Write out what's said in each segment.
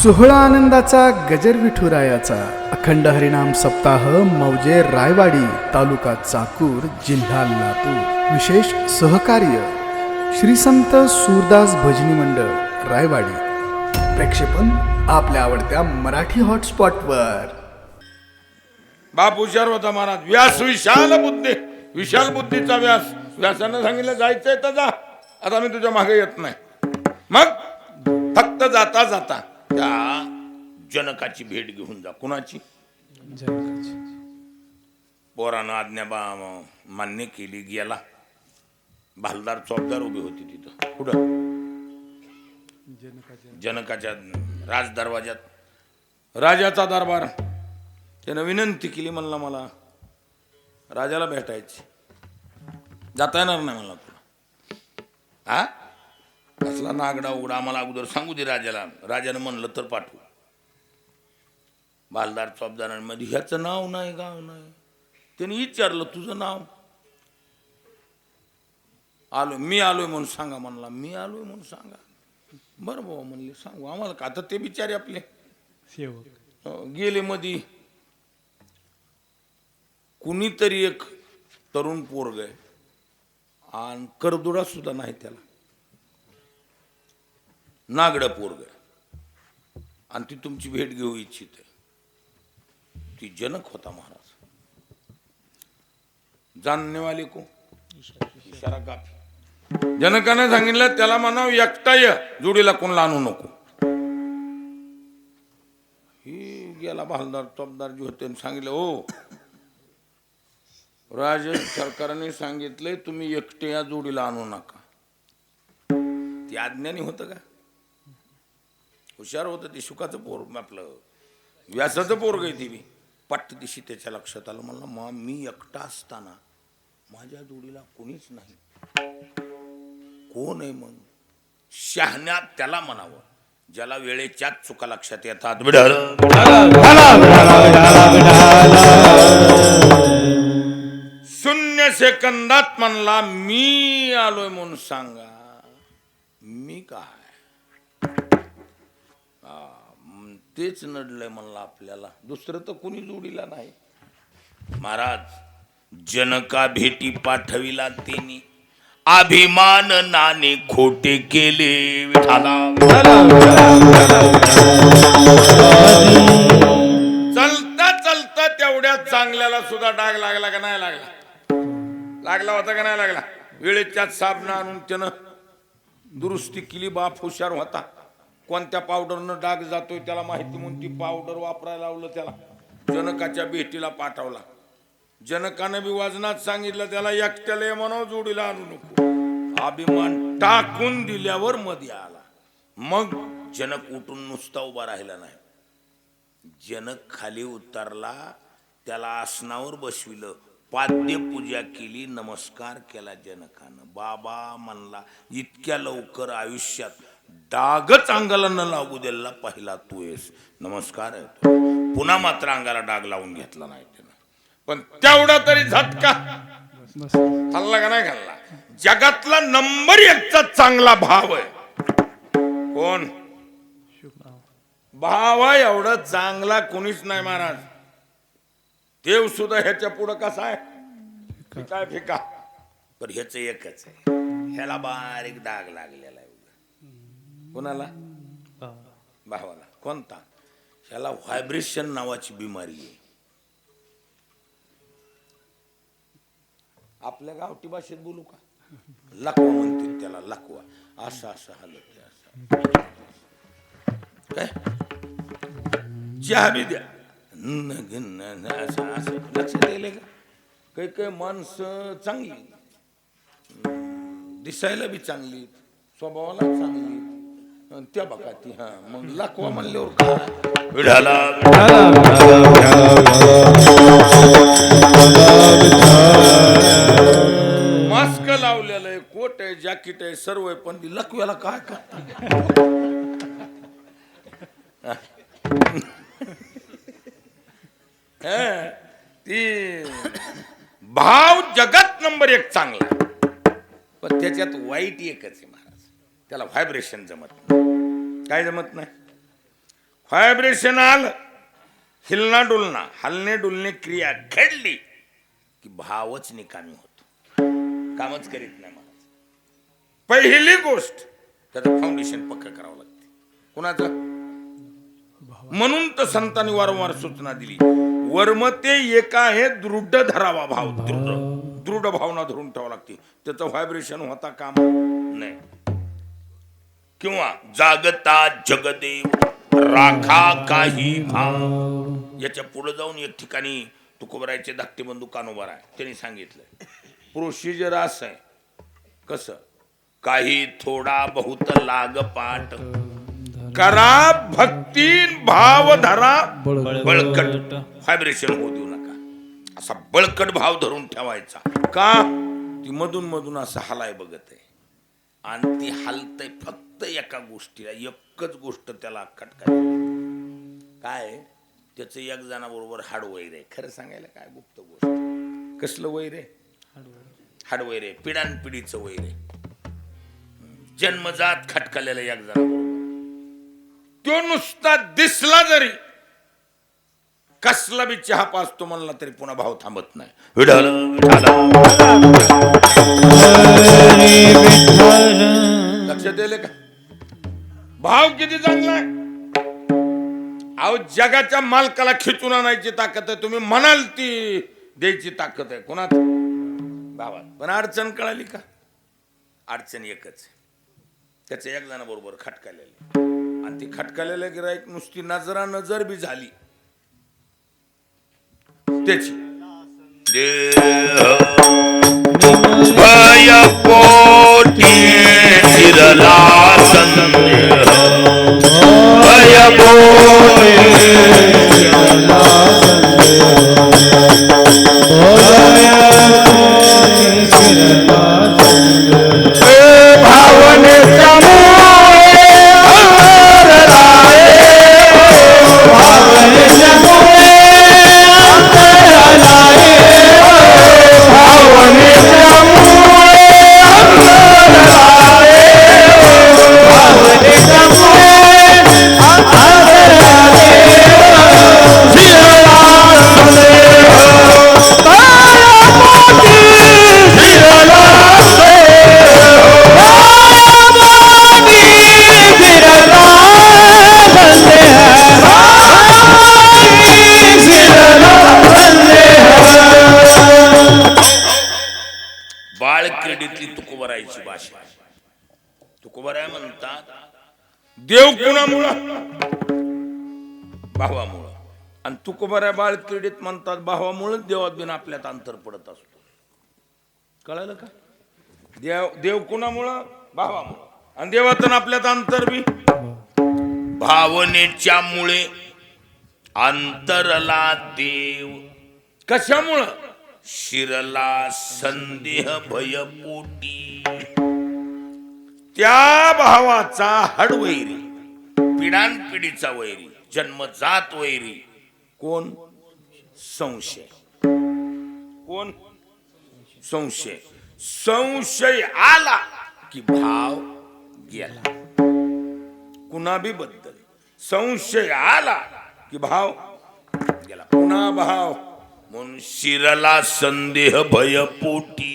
सोहळा आनंदाचा गजर विठुरायाचा अखंड हरिनाम सप्ताह मौजे रायवाडी तालुका चाकूर जिल्हा लातूर विशेष सहकार्य श्री संत सूरदास भजनी मंडळ रायवाडी प्रक्षेपण आपल्या आवडत्या मराठी हॉटस्पॉटवर। बाप हुशार होता महाराज। व्यास विशाल बुद्धीचा व्यास। व्यासानं सांगितलं जायचंय तर जा, आता मी तुझ्या मागे येत नाही। मग फक्त जाता जाता त्या जनकाची भेट घेऊन जा। कुणाची? पोरानं आज्ञा मान्य केली, गेला। भालदार चौकदार उभी होती तिथं। कुठं? जनकाच्या राज दरवाजात राजाचा दरबार। त्यानं विनंती केली, म्हणला मला राजाला भेटायची, जाता येणार नाही मला तुला। हा कसला नागडा उघडा, आम्हाला अगोदर सांगू दे राजाला। राजानं म्हणलं तर पाठवू। बालदार चौबदारांमध्ये ह्याचं नाव नाही, गाव नाही। त्याने विचारलं तुझं नाव? आलो, मी आलोय म्हणून सांगा म्हणला। मी आलोय म्हणून सांगा। बरं बाबा म्हणले, सांगू आम्हाला का। आता ते बिचारे आपले सेवक गेले मधी। कुणीतरी एक तरुण पोरग आहे आणि करदुडा सुद्धा नाही त्याला, नागडं पोरग आहे आणि ती तुमची भेट घेऊ इच्छित आहे। ती जनक होता महाराज। जानने वाले को इशारा काफी। जनकाने सांगितलं त्याला म्हणाव एकटा ये, जोडीला कोण आणू नको। ही गेला भालदार चौबदार जे होते, सांगितलं हो राज सरकारने सांगितलंय तुम्ही एकटे या, जोडीला आणू नका। ती अज्ञानी होतं का? हुशार होतं ते। शुकाचं पोर आपलं व्यासाचं पोरग आहे ती बी। पट्ट दिशी त्याच्या लक्षात आलं, म्हणलं मी एकटा असताना माझ्या जोडीला कोणीच नाही, कोण आहे? मग शहाण्यात त्याला म्हणावं, ज्याला वेळेच्याच चुका लक्षात येतात। शून्य सेकंदात म्हणला मी आलोय म्हणून सांगा। मी काय तेच नडलंय म्हणलं आपल्याला, दुसरं तर कुणी जोडीला नाही। महाराज जनका भेटी पाठविला तेनी, अभिमान नाने खोटे केले विठाला। चलता चलता तेवढ्या चांगल्याला सुद्धा डाग लागला का नाही लागला? लागला होता का नाही लागला? वेळेच्यात साबण आणून त्यानं दुरुस्ती केली। बाप हुशार होता। कोणत्या पावडरनं डाग जातोय त्याला माहिती म्हणून ती पावडर वापरायला लावलं त्याला। जनकाच्या भेटीला पाठवला। जनकानं बी वजनात सांगितलं त्याला एकट्याला ये म्हणाव, जोडीला आणू नको। अभिमान टाकून दिल्यावर मध्ये आला। मग जनक उठून नुसता उभा राहिला नाही। जनक खाली उतरला, त्याला आसनावर बसविलं, पाद्य पूजा केली, नमस्कार केला जनकानं। बाबा म्हणला इतक्या लवकर आयुष्यात डागच अंगाला न लागू द्यायला पहिला तू आहेस, नमस्कार आहे। पुन्हा मात्र अंगाला डाग लावून घेतला नाही त्यानं, पण तेवढा तरी झटका खाल्ला का नाही खाल्ला? जगातला नंबर 1चा चांगला भाव आहे कोण? भाव आहे एवढा चांगला कोणीच नाही महाराज। देव सुद्धा ह्याच्या पुढं कसा आहे? फिका फिका। पण ह्याच एकच आहे, ह्याला बारीक डाग लागलेला आहे। कोणाला? भावाला। कोणता? ह्याला व्हायब्रेशन नावाची बिमारी आहे। आपल्या गावठी भाषेत बोलू का? लकवा म्हणते त्याला, लकवा। असं असं हालत असं काय, चहा बी द्या असं असं लक्ष द्यायला का? काही काही माणसं चांगली, दिसायला बी चांगली, स्वभावाला चांगली, त्या बघा ती हा मग लकवा म्हणल्यावर काय? विढाला मास्क लावलेलं आहे, कोट आहे, जॅकेट आहे, सर्व आहे, पण ती लकव्याला काय करते? ती भाव जगात नंबर 1 चांगला, पण त्याच्यात वाईट एकच आहे महाराज, त्याला व्हायब्रेशन जमत नाही। काय जमत नाही? व्हायब्रेशन आलं, हिलना डुलना, हलने डुलने क्रिया घडली की भावच निकामी होतो, कामच करीत नाही. मला पहिली गोष्ट त्याचं फाउंडेशन पक्क करावं लागते. कुणाचं? म्हणून तर संतांनी वारंवार सूचना दिली, वर्मते एका हे दृढ धरावा भाव. दृढ भावना धरून ठेवावं लागते. त्याचं व्हायब्रेशन होता काम नाही. किंवा जागता जगदेव राखा काही भाव. याच्या पुढे जाऊन एक ठिकाणी तुकोबरायचे धाकटे बंधू कानोबार आहे, त्यांनी सांगितलं प्रोसिजर असं आहे. कसं? काही थोडा बहुत लाग पाठ करा, भक्तीन भाव धरा बळकट. व्हायब्रेशन होऊ देऊ नका. असा बळकट भाव धरून ठेवायचा. का? ती मधून मधून असं हलाय बघत आहे आणि ती हलतय फक्त एका गोष्टीला, एकच गोष्ट त्याला खटकाय. काय? त्याचं एक जणाबरोबर हाड वैर आहे. खरं सांगायला काय गुप्त गोष्ट? कसलं वैर आहे? हाड वैर आहे, पिढानपिढीचं वैर आहे. जन्मजात खटकलेलं एक जणाबरोबर. तो नुसता दिसला जरी, कसला बी चहा पाचतो म्हणला तरी पुन्हा भाव थांबत नाही. विठ्ठल लक्षात येईल का? भाव किती चांगला आहे. अहो, जगाच्या मालकाला खिचून आणायची ताकद आहे. तुम्ही म्हणाल ती द्यायची ताकद आहे. कोणात? भावात. पण अडचण कळाली का? अडचण एकच, त्याचं एक जण बरोबर खटकालेले, आणि ती खटकालेल्या गिराईक नुसती नजरा नजर बी झाली त्याची. भय पोटी शिरला संदेह, भय पोटी शिरला तुकोबरायची भाषा. तुकोबराय म्हणतात देव कुणामुळं? भावामुळं. आणि तुकोबराय बाळ क्रीडेत म्हणतात भावामुळं देवात बिन आपल्यात अंतर पडत असतो. कळालं का? देव कुणामुळं? भावामुळं. आणि देवातून आपल्यात अंतर बी भावनेच्या मुळे अंतरला देव. कशामुळं? शिरला संदेह भय पोटी. त्या भावाचा हडवैरी, पिढानपिढीचा वैरी, जन्मजात वैरी कोण? संशय. कोण? संशय. संशय आला की भाव गेला. कुणा बी बद्दल संशय आला की भाव गेला. पुन्हा भाव. म्हणून शिरला संदेह भय पोटी.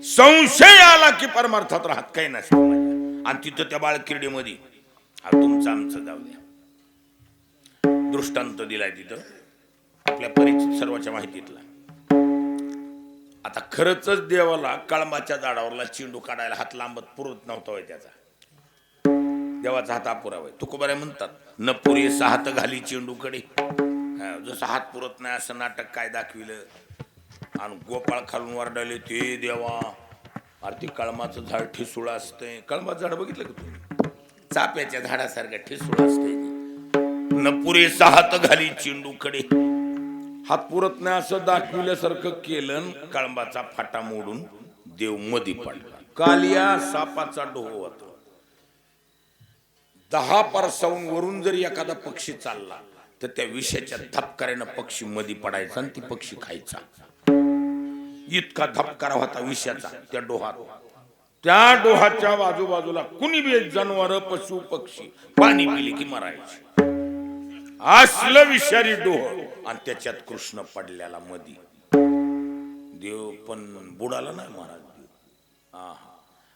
संशय आला की परमार्थात राहत काही नसतं. आणि तिथं त्या बाळकिर्डीमध्ये तुमचं आमचं जाऊ द्या, दृष्टांत दिलाय तिथं आपल्या परिचित सर्वांच्या माहितीतला. आता खरंच देवाला कळंबाच्या झाडावरला चेंडू काढायला हात लांबत पुरत नव्हता होय त्याचा. देवाचा हात अपुरा होय. तुकोबाराय म्हणतात न पुरेसा हात घाली चेंडूकडे. जसं हात पुरत नाही असं नाटक काय दाखविलं. आणि गोपाळ खालून वरडाले ते देवा, अरे ते कळमाचं झाड ठिसूळ असतंय. कळमाचं झाड बघितलं का तुम्ही? चाप्याच्या झाडासारखं ठिसूळ असतंय. न पुरेसा हात घाली चेंडूकडे. हात पुरत नाही असं दाखविल्यासारखं केलं. कळंबाचा फाटा मोडून देव मधी पडला. कालिया सापाचा डोह होता. 10 परसावून वरून जरी एखादा पक्षी चालला तर त्या विषाच्या धपकाऱ्यानं पक्षी मधी पडायचा आणि ती पक्षी खायचा. इतका धपकारा होता विषाचा त्या डोहात. त्या डोहाच्या बाजूबाजूला कुणी बी जनावर पशु पक्षी पाणी पिले की मरायचे. असलं विषारी डोह आणि त्याच्यात कृष्ण पडलेला मधी. देव पण बुडाला नाही महाराज.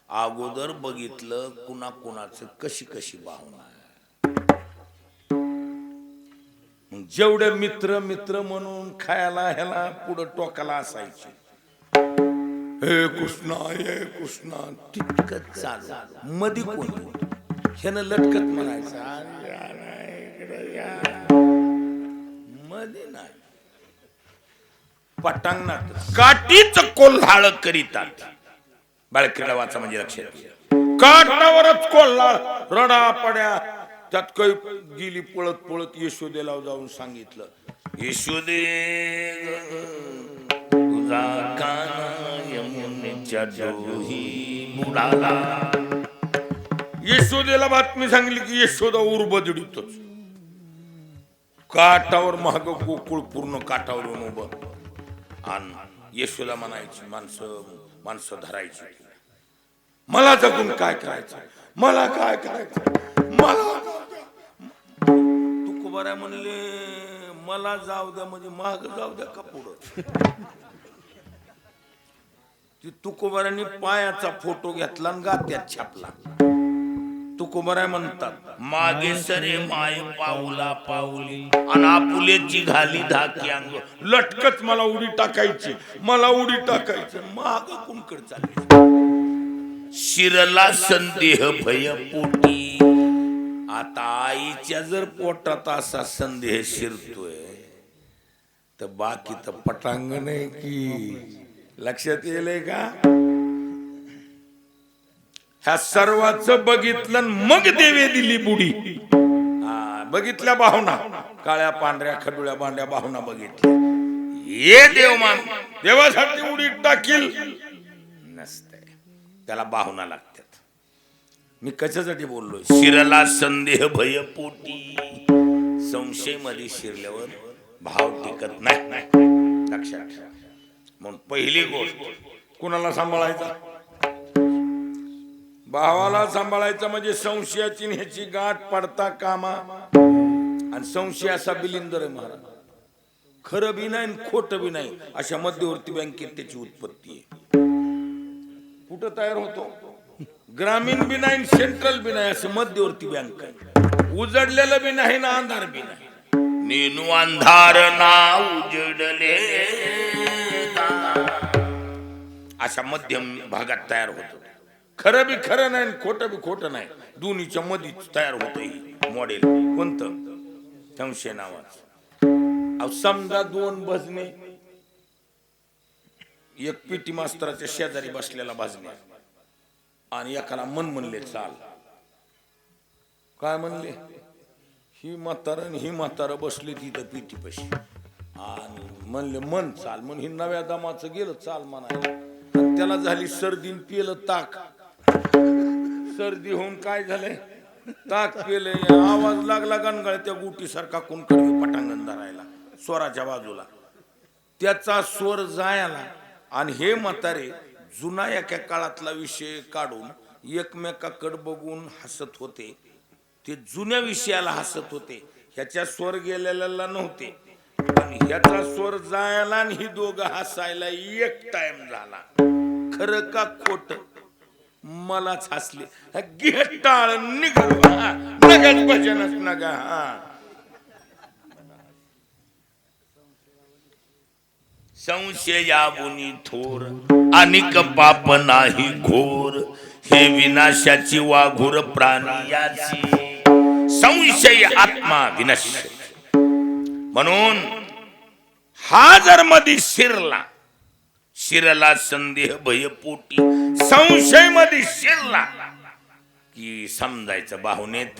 अगोदर बघितलं कुणा कुणाचं कशी कशी भावना आहे. जेवढे मित्र मित्र म्हणून खायला ह्याला पुढं टोकाला असायचे. हे कृष्णा तितकच चालू. मधी कोण ह्यानं लटकत म्हणायचं मध्ये नाही. पटांगणात काठीच कोल्हाळ करीतात. बाळक्रीडा वाचा म्हणजे लक्षात घ्या. काठावरच कोल्हाळ रडा पड्या. त्यात काही गेली पळत पळत यशोदेला जाऊन सांगितलं, यशोदे तुझा काना यमुनेच्या जोही बुडाला. यशोदेला बातमी सांगली की यशोदा उरबदडीतच. काठावर महाग गोकुळ पूर्ण काठावर येऊन उभं. आणि यशोदा म्हणायची माणसं धरायची. मला जगून काय करायचं, मला काय करायचं, मला तुकोबारा म्हणले मला जाऊ द्या म्हणजे माग जाऊ द्या का पुढं. ती तुकोबारांनी पायाचा फोटो घेतला आणि गात्यात छापला. तुकोबारा म्हणतात मागे सरे माय पाऊला पाऊली आणि आपुलेची घाली धाकी अंग. लटकच मला उडी टाकायची, मला उडी टाकायची. माग कुणकड चालली. शिरला संदेह भय पोटी. आता आईच्या जर पोटात असा संदेह शिरतोय तर बाकी तर पटांगण आहे की. लक्षात येईल का? ह्या सर्वांचं बघितलं मग देवे दिली बुडी. बघितल्या भावना काळ्या पांढऱ्या खडुळ्या बांड्या भावना बघितल्या. ये देव मान देवासाठी उडी टाकील नसते, त्याला भावना लागतात. मी कशासाठी बोललो? शिरला संदेह भय पोटी. संशय मध्ये शिरल्यावर भाव टिकत नाही. लक्षात ठेवा. म्हणून पहिली गोष्ट कुणाला सांभाळायचा? भावाला सांभाळायचं. म्हणजे संशयाची ह्याची गाठ पडता कामा. आणि संशय असा बिलिंदर आहे महाराज. खरं बी नाही खोटं बी नाही अशा मध्यवर्ती बँकेत त्याची उत्पत्ती आहे. कुठं तयार होतो? ग्रामीण बी नाही सेंट्रल बी नाही असं मध्यवर्ती बँक आहे. उजडलेलं बी नाही ना अंधार बी नाही. नेनू अंधार ना उजडले अशा मध्यम भागात तयार होतो. खरं बी खरं नाही खोटं बी खोटं नाही दोन्हीच्या मध्येच तयार होत ही मॉडेल. कोणतं? संशय नावाचं. समजा दोन भजने, एक पीटी मास्तराच्या शेजारी बसलेला भजने आणि एकाला मन म्हणले चाल. काय म्हणले? ही म्हातारा ही म्हातारा बसली तिथं पीटी पशी आणि म्हणले मन चाल. म्हणून ही नव्या दमाचं गेलं चाल म्हणायला. आणि त्याला झाली सर्दी, पिलं ताक. सर्दी होऊन काय झालंय? ताक पिले. आवाज लागला गणगळ त्या गुटी सारखा कुणकडे पटांगण धरायला स्वराच्या बाजूला. त्याचा स्वर जायला. आणि हे म्हातारे जुना एका काळातला विषय काढून एकमेकाकडे बघून हसत होते. ते जुन्या विषयाला हसत होते. ह्याच्या स्वर गेलेला नव्हते. आणि ह्याचा स्वर जायला आणि ही दोघं हसायला एक टाइम झाला. खरं का खोट? मलाच हसले. गिटाळ निघल नगच भजनच नगा. संशयाबुनी थोर अनिक पाप नाही घोर. हे विनाशाची वाघूर प्राणी याची. संशय आत्मा विनश्य. म्हणून हा जर मध्ये शिरला संदेह भय पोटी. संशय मध्ये शिरला की समजायचं भावनेत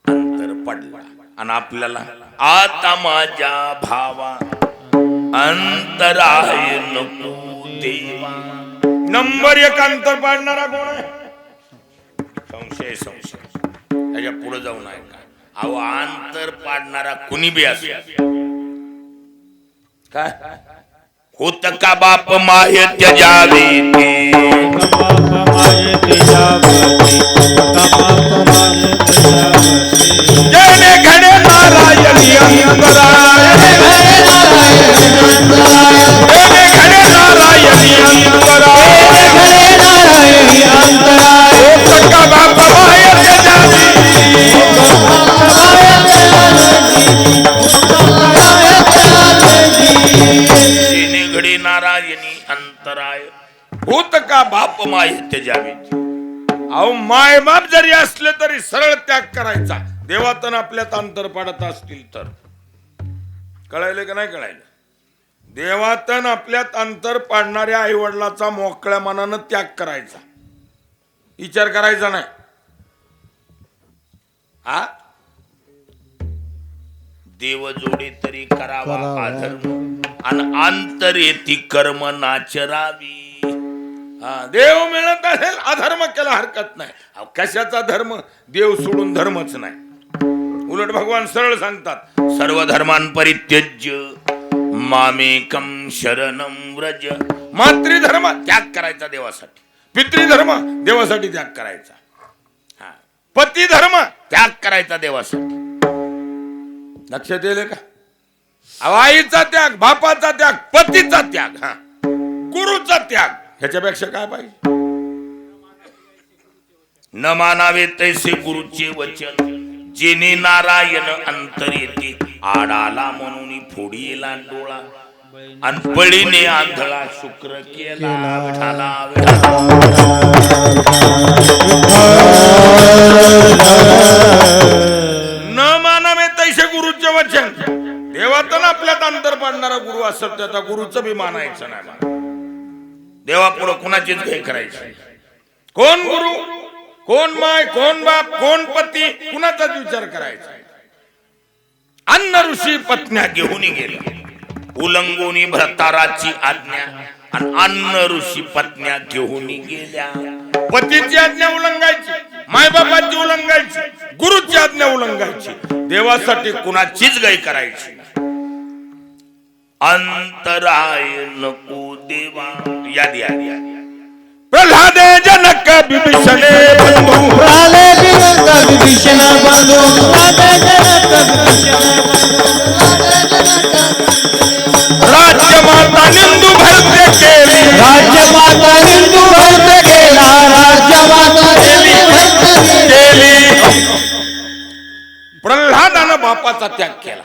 अंतर पडला. आणि आपल्याला आता माझ्या भावा अंतर आहे नको देवा. नंबर एक अंतर पाडणारा कोण आहे? संशय. त्याच्या पुढे जाऊ नये का? अहो अंतर पाडणारा कुणी बी असेल. काय होत का बाप माय त्यजावे ते. ज्याने घडे अंतराय घडे नारायणी अंतराय सका बाप मायेच्या जाती जेणे घडे नारायणी अंतराय होत का बाप मायेच्या जावी. अहो माय बाप जरी असले तरी सरळ त्याग करायचा देवातन आपल्यात अंतर पडत असतील तर. कळायले का नाही कळायलं. देवातन आपल्यात अंतर पाडणाऱ्या आई वडिलाचा मोकळ्या मनानं त्याग करायचा, विचार करायचा नाही. हा देव जोडे तरी करावा अधर्म आणि अंतरेती कर्म नाचरावी. देव मिळत असेल अधर्म केला हरकत नाही. कशाचा धर्म, देव सोडून धर्मच नाही. उलट भगवान सरळ सांगतात सर्व धर्मान परित्यज्य मामेकम शरणम व्रज. मातृधर्म त्याग करायचा देवासाठी, पितृधर्म देवासाठी त्याग करायचा, पती धर्म त्याग करायचा देवासाठी. लक्षात येईल का. आईचा त्याग, बापाचा त्याग, पतीचा त्याग, गुरुचा त्याग, ह्याच्यापेक्षा काय पाहिजे. न मानावे तैसे गुरुचे वचन जेने नारायण अंतर येते आडाला म्हणून फोडीला डोळा अनपळीने आंधळा शुक्र केला विठाला न मानावे तैसे गुरुचे वचन. देवातून आपल्यात अंतर पाडणारा गुरु असत त्याचा गुरुचं बी मानायचं नाही. देवा पुढे कुणाचीच घाई करायची. कोण गुरु, कोण माय, कोण बाप, कोण पती, कुणाचाच विचार करायचा. अन्न ऋषी पत्न्या घेऊन गेला उल्लंघोनी भ्रताराची आज्ञा आणि अन्न ऋषी पत्न्या घेऊन गेल्या. पतीची आज्ञा उल्लंघायची, मायबापाची उल्लंघायची, गुरुची आज्ञा उल्लंघायची. देवासाठी कुणाचीच गाई करायची. अंतराय नको देवा. यादी यादी प्रल्हादे जनक विभीषणे बंधू प्रल्हादे जनक विभीषण बंधू राज्यमाता निंदू भरते केली राज्यमाता हिंदू भक्त गेला राज्यमाता केली. प्रल्हादानं बापाचा त्याग केला.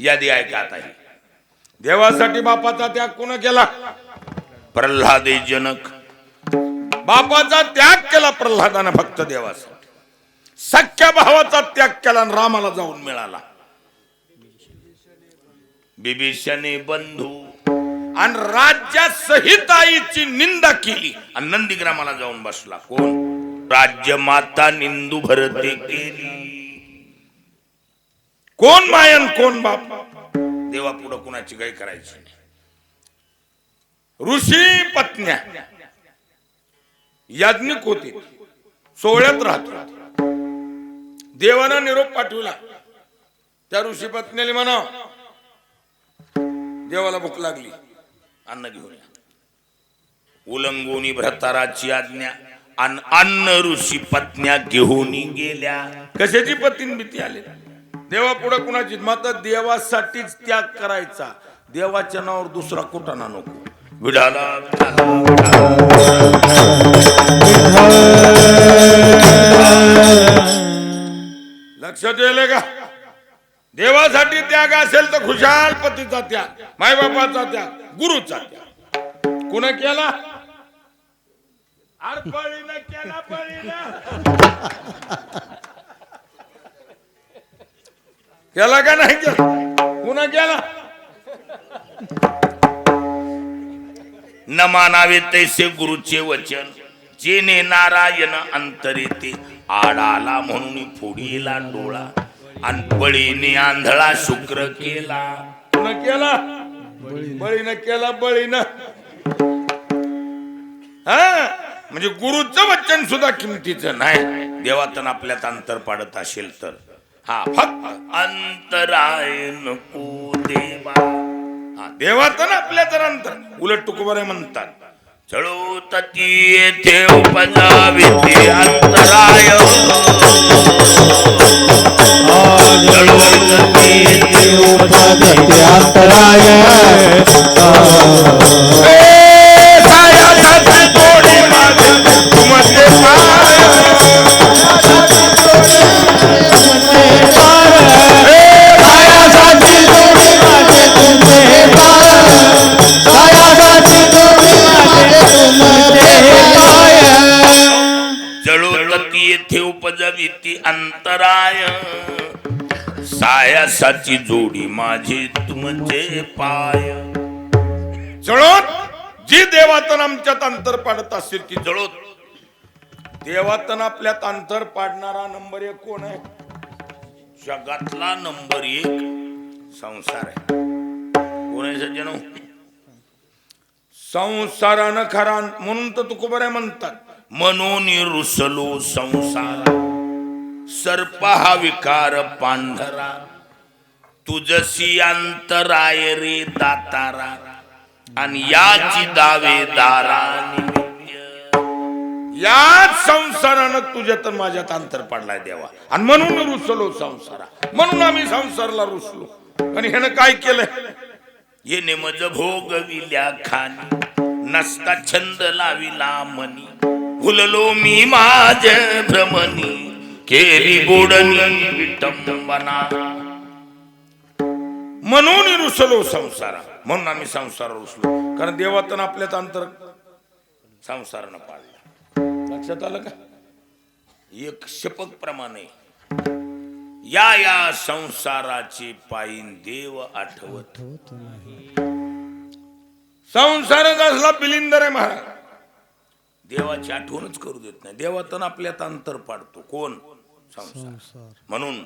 यादी ऐका आता. देवासाठी बापाचा त्याग कोण केला. प्रल्हादे जनक बापाचा त्याग केला प्रल्हादानं फक्त देवासाठी. सख्या भावाचा त्याग केला आणि रामाला जाऊन मिळाला. विभीषणे बंधू आणि राज्यात सहित आईची निंदा केली आणि नंदीग्रामाला जाऊन बसला. कोण. राज्यमाता निंदू भरते केली. कोण मायन कोण बाप. देवा पुढे कुणाची गाय करायची नाही. ऋषी पत्न्या याज्ञिक होते, सोहळ्यात राहतो. देवानं निरोप पाठवला त्या ऋषी पत्नीला म्हणा देवाला भूक लागली, अन्न घेऊन या. उल्लंघोनी भ्रताराची आज्ञा आणि अन्न ऋषी पत्न्या घेऊन गेल्या. कशाची पत्नी भीती आली. देवा पुढे कुणाची. मात्र देवासाठीच त्याग करायचा. देवाच्या नावावर दुसरा कुटाणा नको. विढाला लक्षात येईल का. देवासाठी त्याग असेल तर खुशाल पतीचा त्याग, मायबापाचा त्याग, गुरुचा त्याग. कुणा केला. पळीनं केला. पळीनं केला का नाही केला. कुणा केला. न मानावे तैसे गुरुचे वचन जेने नारायण अंतरेते आडाला म्हणून फोडीला डोळा आणि बळीने आंधळा शुक्र केला. कुणा केला. बळीनं केला. बळीनं. म्हणजे गुरुचं वचन सुद्धा किमतीचं नाही. देवातन आपल्यात अंतर पाडत असेल तर. फक्त अंतराय नको देवा. देवातन आपल्या तर अंतर. उलट तुकोबारे म्हणतात चळो तती येथे उपजावे ते अंतराय. चळो तती अंतराय सायासाची जोडी माझी तुमचे पाय. जळोत जी देवातन आमच्यात अंतर पाडत असेल ती जळोत. देवातन आपल्यात अंतर पाडणारा नंबर 1 कोण आहे? जगातला नंबर 1 संसार आहे. कोण आहे सज्जनो? संसारानं खरा. म्हणून तर तुकोबऱ्या म्हणतात म्हणून रुसलो संसार सर्प हा विकार पांढरा तुझसी अंतराय रे दातारा आणि याची दावेदारा याच संसारानं तुझ्यात माझ्यात अंतर पडलाय देवा. आणि म्हणून रुसलो संसारा. म्हणून आम्ही संसारला रुसलो. आणि ह्यानं काय केलंय? येणे मज भोगविल्या खानी नसता छंद लाविला मनी भुललो मी माझ भ्रमणी केली गोडणी विटंबना. म्हणून रुसलो संसारा. म्हणून आम्ही संसार रुसलो. कारण देवातन आपल्यात अंतर संसारानं पाडलं. लक्षात आलं का? एक शपथ प्रमाणे या संसाराचे पायीन देव आठवत संसारात असला बिलिंदर आहे महाराज. देवाची आठवणच करू देत नाही. देवातन आपल्यात अंतर पाडतो. कोण? संसार. म्हणून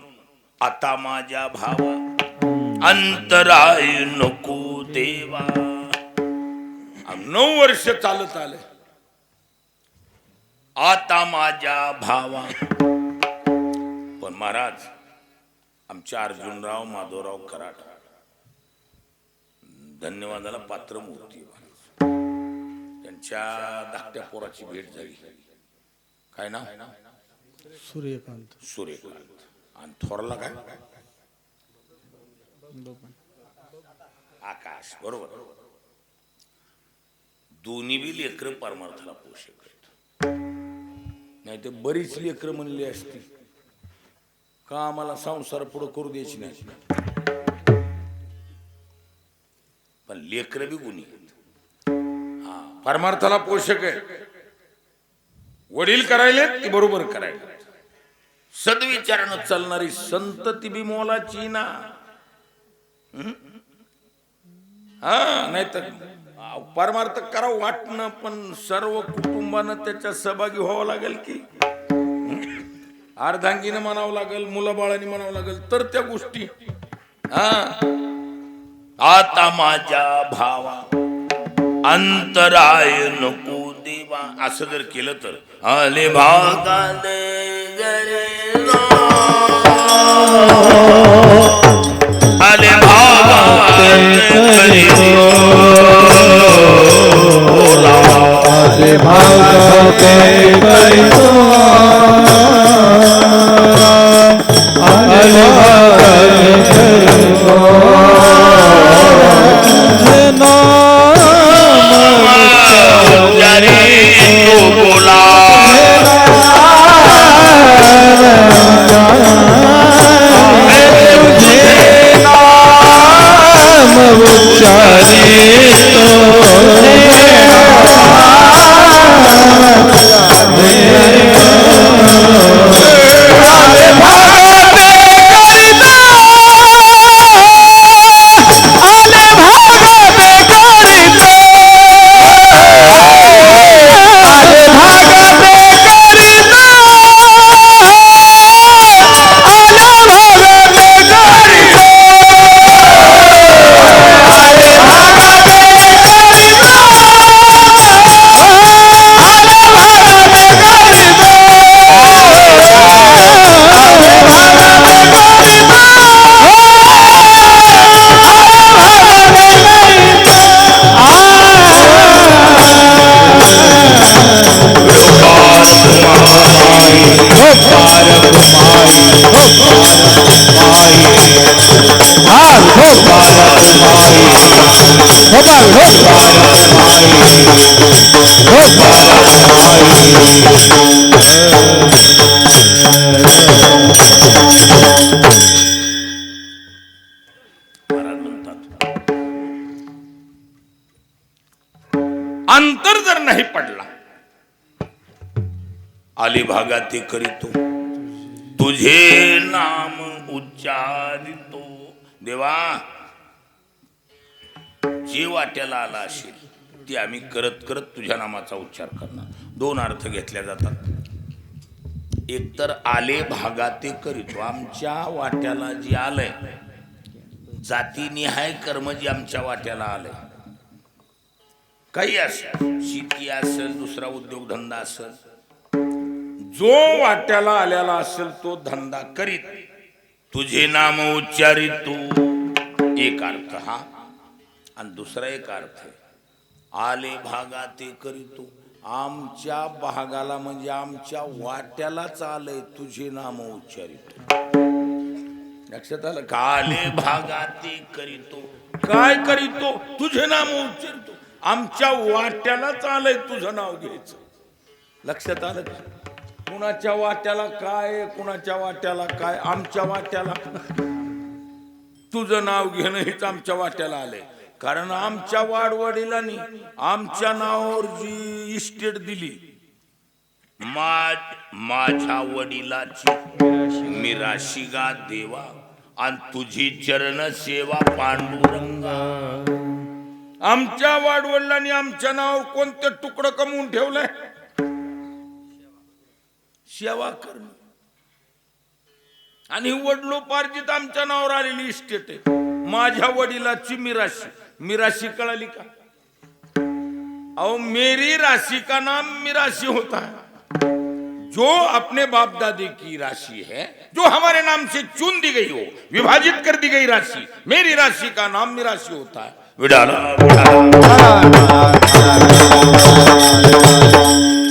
आता माझ्या भावा अंतराय नको देवा. 9 वर्ष चालत आले. आता माझ्या भावा. पण महाराज आमचे अर्जुनराव माधवराव कराड धन्यवादाला पात्र मूर्ती. त्यांच्या धाकट्या पोराची भेट झाली. काय ना? सूर्यकांत. आणि थोरला काय? आकाश. बरोबर. दोन्ही बी लेकर परमार्थाला पोषक आहेत. नाही तर बरीच लेकर म्हणली असती का आम्हाला संसार पुढे करू द्यायची नाही. पण लेकर बी गुणी परमार्थाला पोषक आहे. वडील करायले ती बरोबर करायला. सद्विचारानं चालणारी संतती बी मोलाची ना. नाही तर परमार्थ करावं वाटणं पण सर्व कुटुंबानं त्याच्या सहभागी व्हावं लागेल की अर्धांगीनं म्हणावं लागेल, मुलाबाळांनी म्हणावं लागेल तर त्या गोष्टी. आता माझ्या भावा अंतराय नको देवा असं जर केलं तर आले भागाले आले भागाले आले भागाले अंतर जर नाही पडला आली भागाती करीतो तुझे नाम उच्चारितो. देवा, जे वाट्याला आला असेल ते आम्ही करत करत तुझ्या नामाचा उच्चार करणार. दोन अर्थ घेतल्या जातात. एक तर आले भागाते करीतो, आमच्या वाट्याला जे आलंय, जातीनिहाय कर्म जे आमच्या वाट्याला आलंय, काही असेल, शेती असेल, दुसरा उद्योगधंदा असेल, जो वाट्याला आलेला असेल तो धंदा करीत तुझे नाम उच्चारित तू. एक अर्थ हा. आणि दुसरा एक अर्थ आहे, आले भागाते करीतो, आमच्या भागाला म्हणजे आमच्या वाट्यालाच आलंय तुझे नाम उच्चारितो. लक्षात आलं का? आले भागाते करीतो, काय करीतो? तुझे नाम उच्चारितो. आमच्या वाट्यालाच आलंय तुझं नाव घ्यायचं. लक्षात आलं का? कुणाच्या वाट्याला काय, कुणाच्या वाट्याला काय? आमच्या वाट्याला तुझं नाव घेणं हेच आमच्या वाट्याला आलंय. कारण आमच्या वाडवडिलांनी आमच्या नावावर जी इस्टेट दिली, माझ्या वडिलाची मिराशी गा देवा, आणि तुझी चरण सेवा पांडुरंगा. आमच्या वाडवडिलांनी आमच्या नाव कोणते तुकडं कमवून ठेवलंय? सेवा करणं. आणि वडिलोपार्जित आमच्या नावावर आलेली इस्टेट आहे. माझ्या वडिलाची मिराशी. मिराशी कळाली का? अहो, मेरी राशि का नाम मिराशी होता है. जो अपने बाप दादे की राशि है, जो हमारे नाम से चुन दी गई हो, विभाजित कर दी गई राशि, मेरी राशि का नाम मिराशी होता है.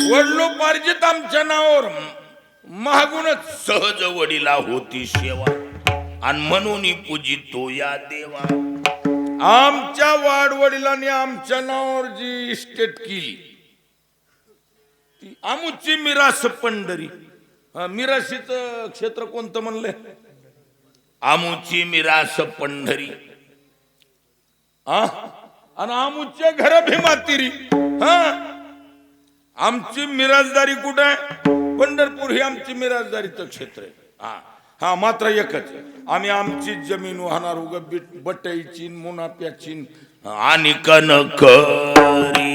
वडिलोपार्जित आमच्या नावावर महागुणच सहज वडिला होती सेवा, आणि म्हणून पूजितो या देवा. आमच्या वाडवडिलांनी आमच्या नावावर जी इस्टेट केली ती आमुची मिरास पंढरी. मिराशीचं क्षेत्र कोणतं म्हणलंय? आमुची मिरास पंढरी. आणि आमुचे घर भीमातिरी. आमची मिराजदारी कुठं आहे? पंढरपूर ही आमची मिराजदारीचं क्षेत्र आहे. हा मात्र एकच, आम्ही आमची जमीन वाहणार उग बटाईची, मुनाप्याची आणि कनकरी.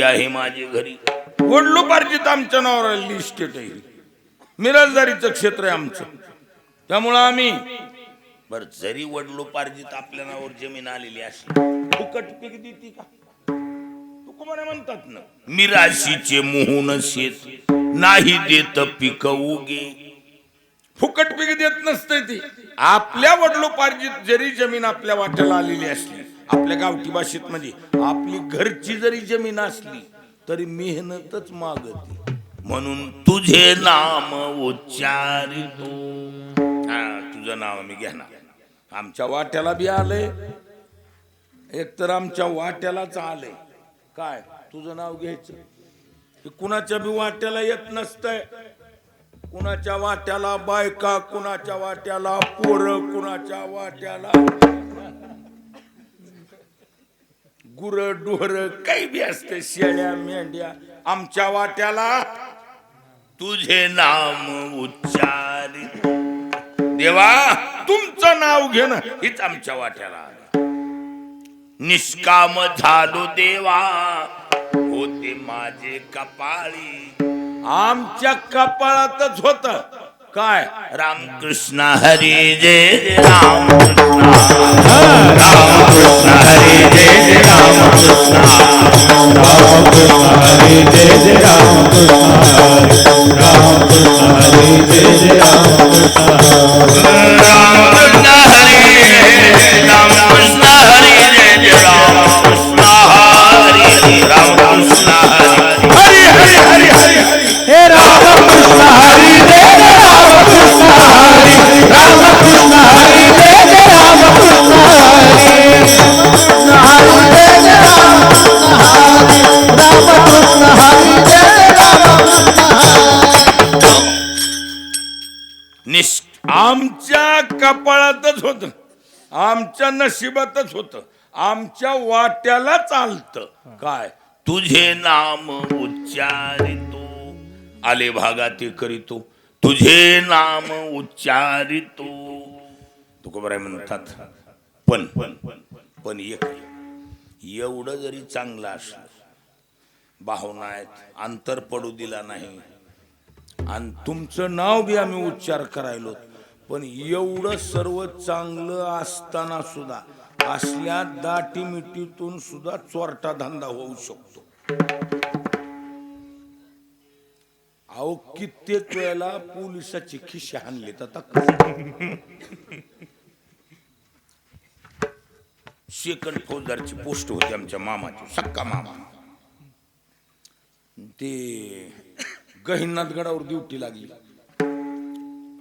आहे माझे घरी. वडिलोपार्जित आमच्या नावावर आलेली इस्टेट आहे. मिराजदारीचं क्षेत्र आहे आमचं. त्यामुळं आम्ही बर, जरी वडिलोपार्जित आपल्या नावावर जमीन आलेली असेल, फुकट पीक देते का? तुकोबाने म्हणतात ना, मिराशीचे मोहन शेत नाही देत पीक उगे. फुकट पीक देत नसते ती. आपल्या वडिलोपार्जित जरी जमीन आपल्या वाट्याला आलेली असली, आपल्या गावठी भाषेत म्हणजे आपली घरची जरी जमीन असली तरी मेहनतच मागते. म्हणून तुझे नाम उच्चारितो. तुझं नाव मी घेणार. आमच्या वाट्याला बी आलंय, एकतर आमच्या वाट्यालाच आलंय. काय? तुझं नाव घ्यायचं. कुणाच्या बी वाट्याला येत नसतंय. कुणाच्या वाट्याला बायका, कुणाच्या वाट्याला पोरं, कुणाच्या वाट्याला गुर डोर, काही बी असते, शेळ्या मेंढ्या. आमच्या वाट्याला तुझे नाम उच्चारित. देवा, तुमचं नाव घेणं हीच आमच्या वाट्याला आलं. निष्काम झालो देवा, होते माझे कपाळी. आमच्या कपाळातच होत काय रामकृष्ण हरी जय जय रामकृष्ण रामकृष्ण हरी जय जय रामकृष्ण रामकृष्ण हरी जय जय रामकृष्ण रामकृष्ण हरी जय जय रामकृष्ण रामकृष्ण हरी रामकृष्ण हरी जय जय रामकृष्ण हरी रामकृष्ण हरी हरी हरी हरी हे रामकृष्ण हरी जय जय रामकृष्ण हरी रामकृष्ण हरी जय जय रामकृष्ण हरी रामकृष्ण हरी जय जय रामकृष्ण हरी रामकृष्ण हरी जय जय रामकृष्ण हरी आमच्या कपाळातच होत, आमच्या नशिबातच होत, आमच्या वाट्याला चालत काय तुझे नाम उच्चारितो आले भागाते करीतो तुझे नाम उच्चारितो तुकोबाराय म्हणतात पण एक एवढं जरी चांगलं असलं भावनात अंतर पडू दिला नाही आणि तुमचं नाव बी आम्ही उच्चार करायलो पण एवढं सर्व चांगलं असताना सुद्धा असल्या दाटी मिठीतून सुद्धा चोरटा धंदा होऊ शकतो. अहो कित्येक वेळेला पोलिसाची खिशे हाणले तर सेकंड फौजदारची पोस्ट होती आमच्या मामाची सक्का मामा ते गहिनाथगडावर ड्युटी लागली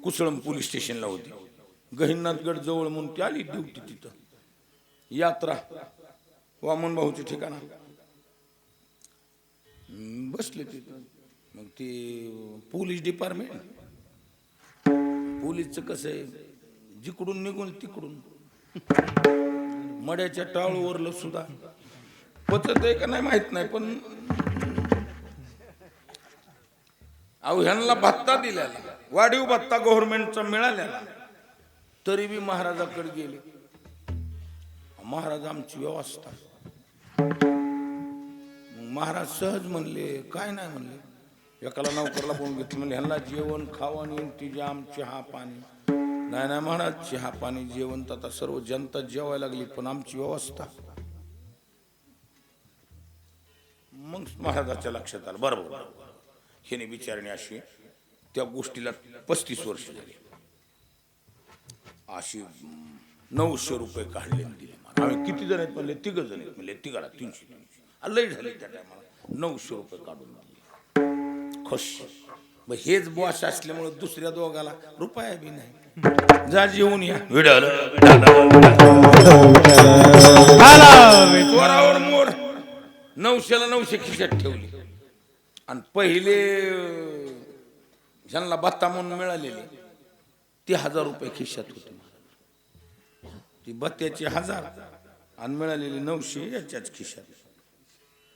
कुसळम पोलीस स्टेशनला होती गहिनाथगड जवळ म्हणून ती आली ड्युटी तिथं यात्रा वामन भाऊची ठिकाणा बसले तिथं मग ते पोलीस डिपार्टमेंट पोलीसचं कसं आहे जिकडून निघून तिकडून मड्याच्या टाळूवरलं सुद्धा पचत आहे का नाही माहित नाही पण अहो ह्यांना भत्ता दिलेला वाढीव भत्ता गव्हर्नमेंटचा मिळालेला तरी बी महाराजाकडे गेले महाराज आमची व्यवस्था महाराज सहज म्हणले काय नाही म्हणले एकाला नौकरला बोलून घेतलं म्हणले ह्यांना जेवण खावण इंतजाम चहा पाणी नाही महाराज चहा पाणी जेवण तर आता सर्व जनता जेवायला लागली पण आमची व्यवस्था मग महाराजाच्या लक्षात आलं बरोबर हे विचारणे अशी त्या गोष्टीला 35 वर्ष झाली अशी 900 रुपये काढले दिले आम्ही किती जण आहेत म्हणले 3 जण आहेत म्हणले 3 300 लय झाले त्या टायमाला 900 रुपये काढून दिले खुश मग हेच बॉस असल्यामुळे दुसऱ्या दोघाला रुपया बी नाही जा जेवून या चोरावर मोड 900ला 900 खिशात ठेवली आणि पहिले ज्यांना भत्ता म्हणून मिळालेले ते 1000 रुपये खिशात होते ती भत्त्याची 1000 आणि मिळालेली 900 याच्याच खिशात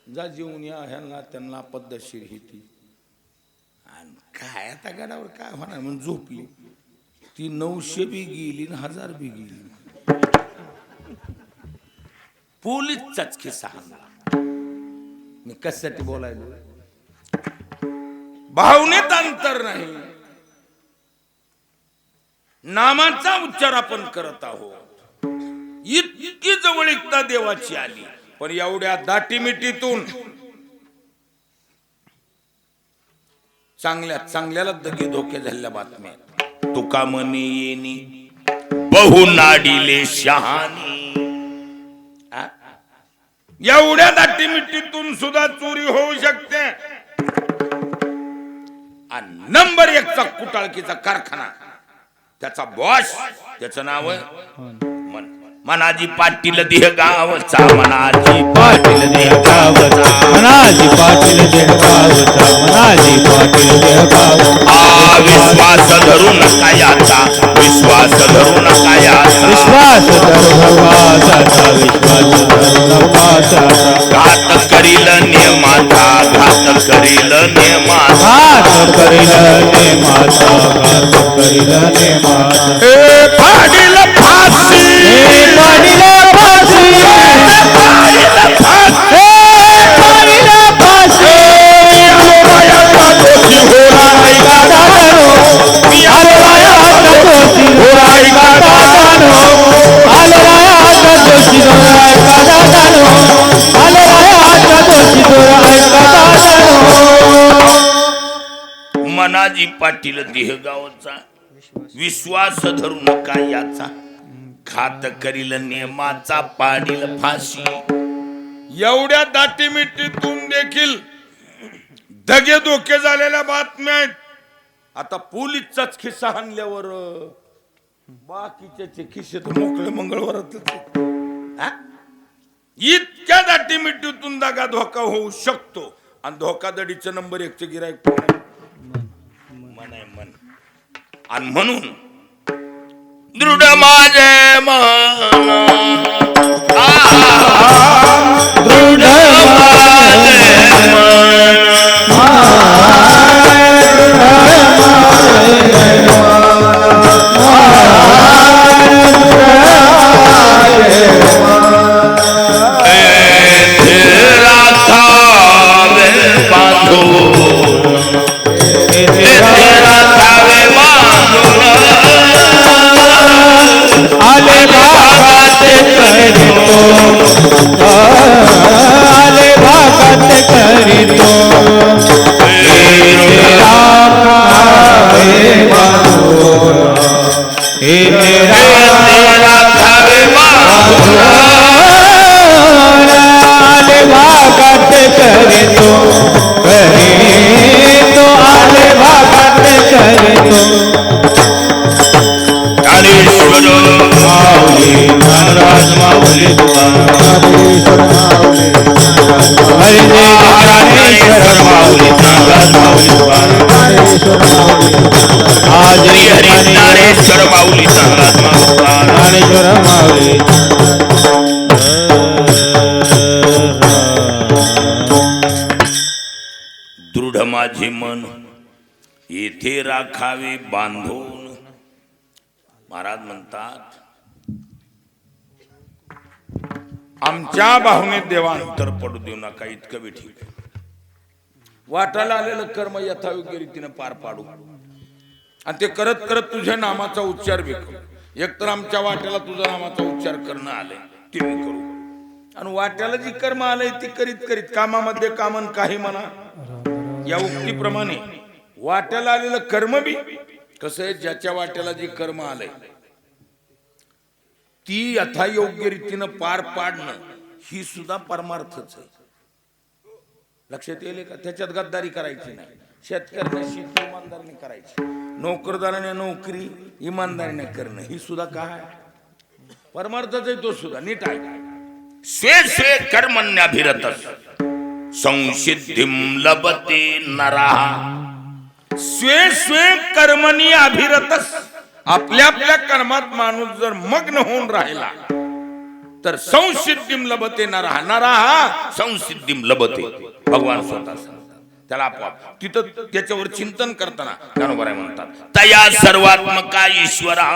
जा जेवून या ह्यांना त्यांना पद्धतशीर ही ती आणि काय आता गडावर काय होणार म्हणून झोपली ती 900 बी गेली आणि 1000 बी गेली पोलीसचाच खिस्सा मी कशासाठी बोलायलो भावनेत अंतर नाही नामाचा उच्चार आपण करत आहोत इतकी जवळीकता देवाची आली पण एवढ्या दाटीमिटीतून चांगल्या चांगल्याला दगी धोके झालेल्या बातम्या तुका म्हणे येणी बहु नाडीले शहाणी एवढ्या दाटीमिटीतून सुद्धा चोरी होऊ शकते आणि नंबर 1चा कुटाळकीचा कारखाना त्याचा बॉस त्याचं नाव मनाजी पाटील देह गावचा मनाजी पाटील देह गावचा मनाजी पाटील देह गावचा मनाजी पाटील देह गावचा विश्वास धरू नका याचा विश्वास धरू नका याचा विश्वास धरू नका विश्वास धरू नका घात करील नियमाचा घात करील नियमाचा घात करील नियमाचा घात करील नियमाचा पाटील फाशी पाटील फाशी पाटील फाशी बाजी पाटील देहगावचा, विश्वास धरू नका याचा, घात करील नेमाचा पाडील फाशी. एवढ्या दाटी मिट्टीतून देखील धगे धोके झालेल्या बातम्या आहेत. आता पोलीसचाच खिस्सा आणल्यावर बाकीच्या खिस्से तर मोकळे मंगळवारात. इतक्या दाटी मिट्टीतून दगा धोका होऊ शकतो. आणि धोकादडीचा नंबर 1 गिरायक मन आहे मन. आणि म्हणून दृढ माझे मन, दृढ माझे आले भागात करीतो दृढ माझे मन येथे राखावे बांधून. महाराज म्हणतात आमच्या भावनेत देवा अंतर पडू देऊ नका, इतकं बी ठीक आहे. वाटायला आलेलं कर्म यथायोग्य रीतीने पार पाडू आणि ते करत करत तुझ्या नामाचा उच्चार बी करू. एकतर आमच्या वाट्याला तुझ्या नामाचा उच्चार करणं आलंय ते मी करू, आणि वाट्याला जी कर्म आलंय ती करीत करीत कामामध्ये कामन काही म्हणा या उक्तीप्रमाणे वाट्याला आलेलं कर्म बी कसं आहे. ज्याच्या वाट्याला जी कर्म आलंय ती यथायोग्य रीतीनं पार पाडणं ही सुद्धा परमार्थच आहे. लक्षात येईल का? त्याच्यात गद्दारी करायची नाही. शेतकऱ्याने शेती इमानदारीने करायची, नोकरदाराने नोकरी इमानदारीने करणं ही सुद्धा काय परमार्थच आहे. तो सुद्धा नीट आहे. स्वे स्वे कर्मण्याभिरत संसिद्धिं लभते नरः. स्वे स्वे कर्मणी अभिरतस. आपल्या आपल्या कर्मात माणूस जर मग्न होऊन राहिला तर संसिद्धिं लभते नरः. नरः संसिद्धिं लभते. भगवान स्वतः सांगतात त्याला आपोआप तिथं त्याच्यावर चिंतन करताना ज्ञानोबा म्हणतात तया सर्वात्मका ईश्वरा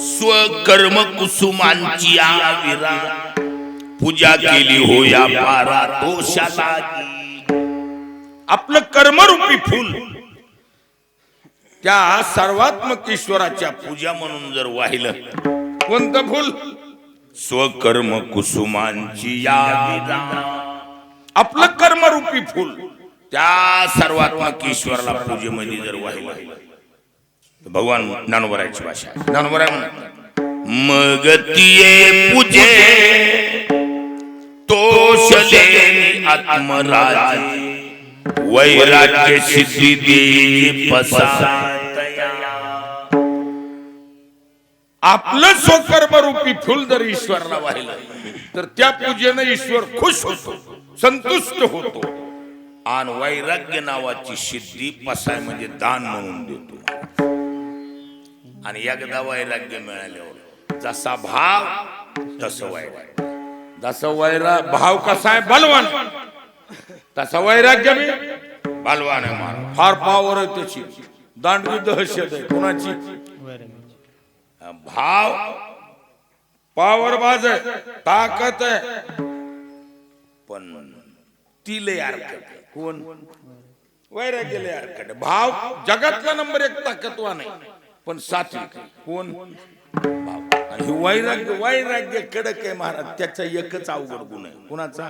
स्वकर्म कुसुमांची आविरा. पूजा केली हो या पारा दोषाला. आपलं कर्मरूपी फूल त्या सर्वात्मक ईश्वराच्या पूजा म्हणून जर वाहिलं. कोणतं फूल? स्वकर्म कुसुमांची आविरा. आपलं कर्मरूपी फूल त्या सर्वात्मक ईश्वराला पूजेमध्ये जर वाहिलं. भगवान ज्ञानोबराची भाषा. ज्ञानोबरा म्हणतात मग तिये पूजे तोषले आत्मराजे वैराग्य सिद्धी दे पसातया. आपलं स्वकर्मरूपी फुल जर ईश्वराला वाहिलं तर त्या पूजेनं ईश्वर खुश होतो, संतुष्ट होतो आणि वैराग्य नावाची सिद्धी पसाय म्हणजे दान म्हणून देतो. आणि एकदा वैराग्य मिळाल्यावर जसा भाव तसं वैराग्य. जसं भाव कसा आहे बलवान तसा वैराग्य बी बलवान आहे. मार फार पावर आहे त्याची. दांडगी दहशत आहे कुणाची. भाव पावर बाज आहे, ताकद आहे, पण ती लय आरकट. कोण? वैराग्य लय आरकट. भाव जगातला नंबर 1 ताकदवान आहे पण सात्विक. कोण? भाव. आणि वैराग्य वैराग्य कडक आहे महाराज. त्याचा एकच अवघड गुण आहे. कुणाचा?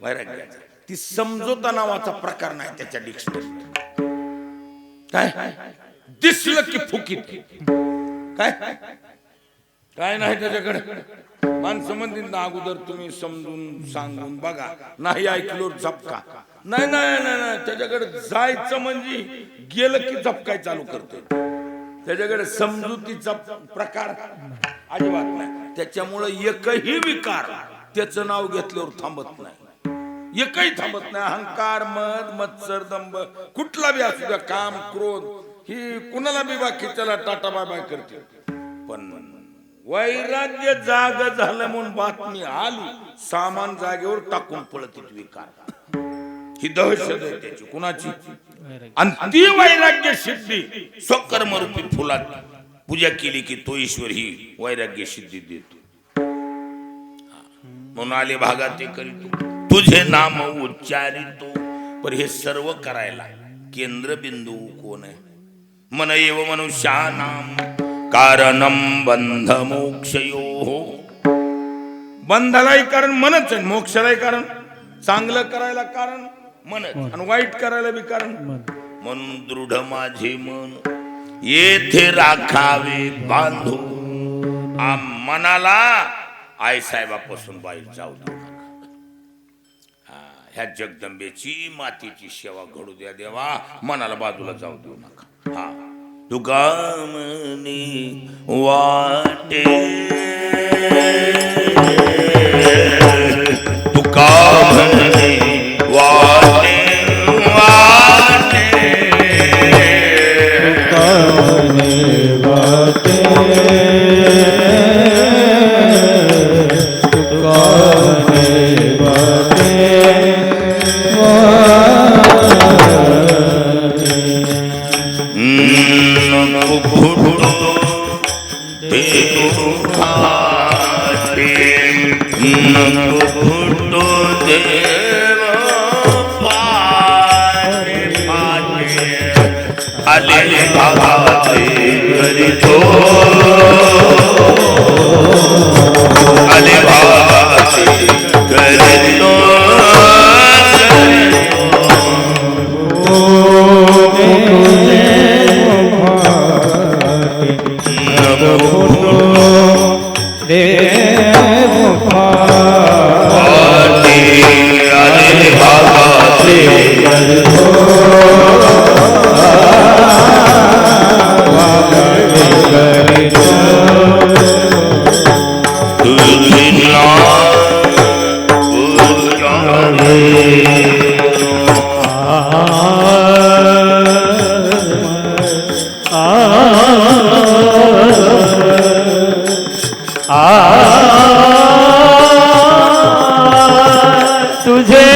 वैराग्याचा. ती समजोता नावाचा प्रकार नाही त्याच्या डिक्शनरीत. काय दिसलं की फुकीत काय काय नाही त्याच्याकडे. माणसं म्हणतील ना अगोदर तुम्ही समजून सांगून बघा, नाही ऐकलो झपका. नाही नाही नाही नाही, त्याच्याकडे जायचं म्हणजे गेलं की झपकाय चालू करते. त्याच्याकडे समजुतीचा प्रकार अजिबात नाही. त्याच्यामुळे एकही विकार त्याचं नाव घेतल्यावर थांबत नाही, एकही थांबत नाही. अहंकार, मद, मत्सर, दंभ कुठला बी असू द्या, काम, क्रोध ही कुणाला बी बाकी त्याला टाटा बाय बाय करते. पण वैराग्य जाग झालं म्हणून बातमी आली, सामान जागेवर टाकून पळत विकार. ही दहशत आहे त्याची कुणाची. आणि ती वैराग्य सिद्धी स्वकर्मरूपी फुलात पूजा केली की तो ईश्वर ही वैराग्य सिद्धी देतो. म्हणून आले भागात ते करीतो, तुझे नाम उच्चारितो. पर हे सर्व करायला केंद्रबिंदू कोण आहे? मन एव मनुष्यानाम कारणम बंध मोक्षयो. बंधालाही कारण मनच आहे, मोक्षालाही कारण. चांगलं करायला कारण मनच आणि वाईट करायला बी कारण. म्हणून दृढ माझे मन येथे राखावे बांधून. मनाला आई साहेबापासून बाहेर जाऊ देऊ नका. ह्या जगदंबेची मातीची सेवा घडू द्या देवा, मनाला बाजूला जाऊ देऊ नका. हा तुका मनी वाटे, तुका मनी वाटे वाटे, तुझे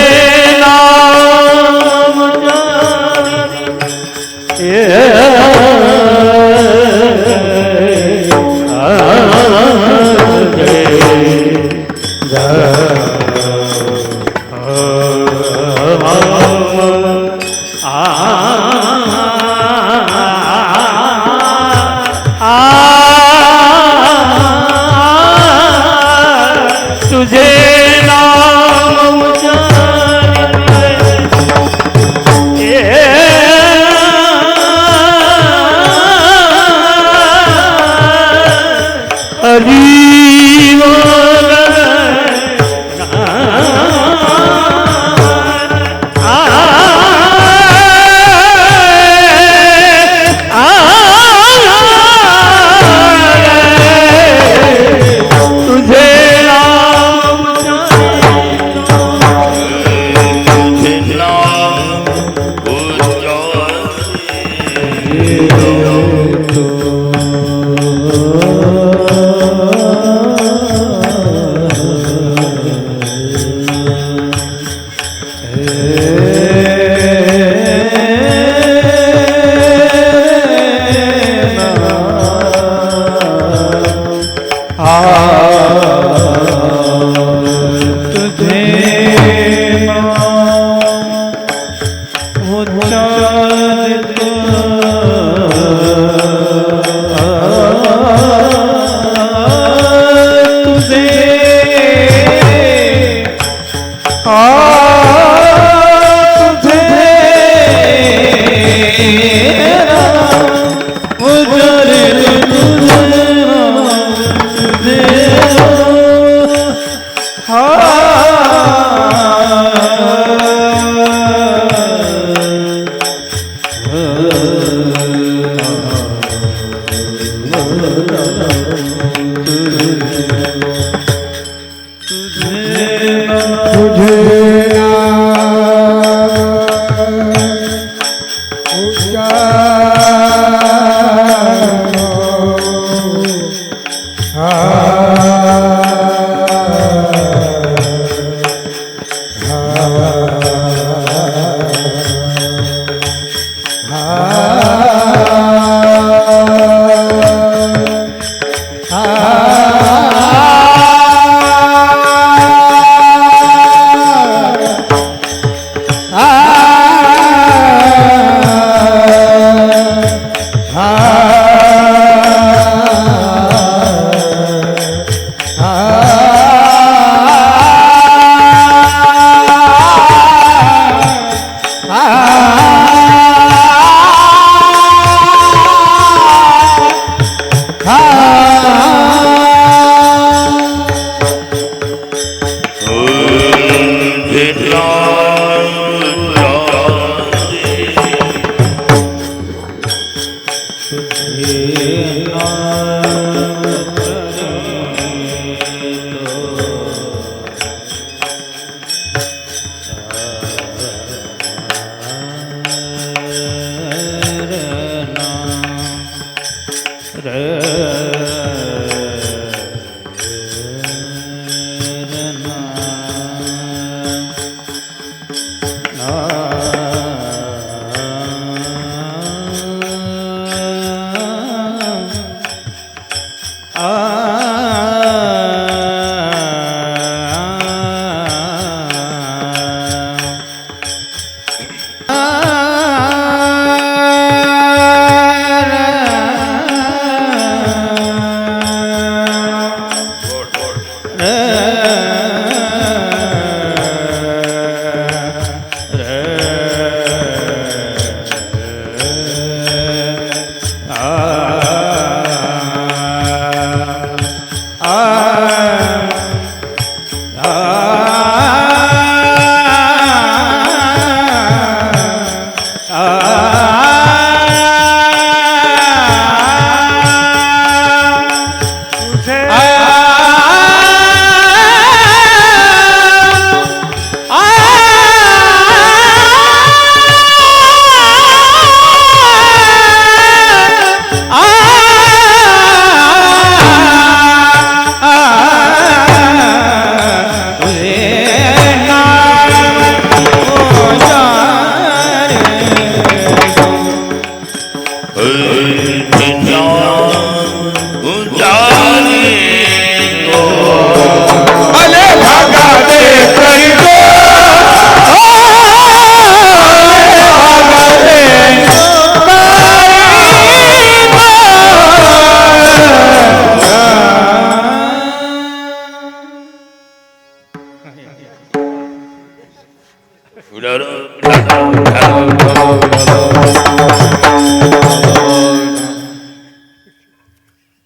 तुझे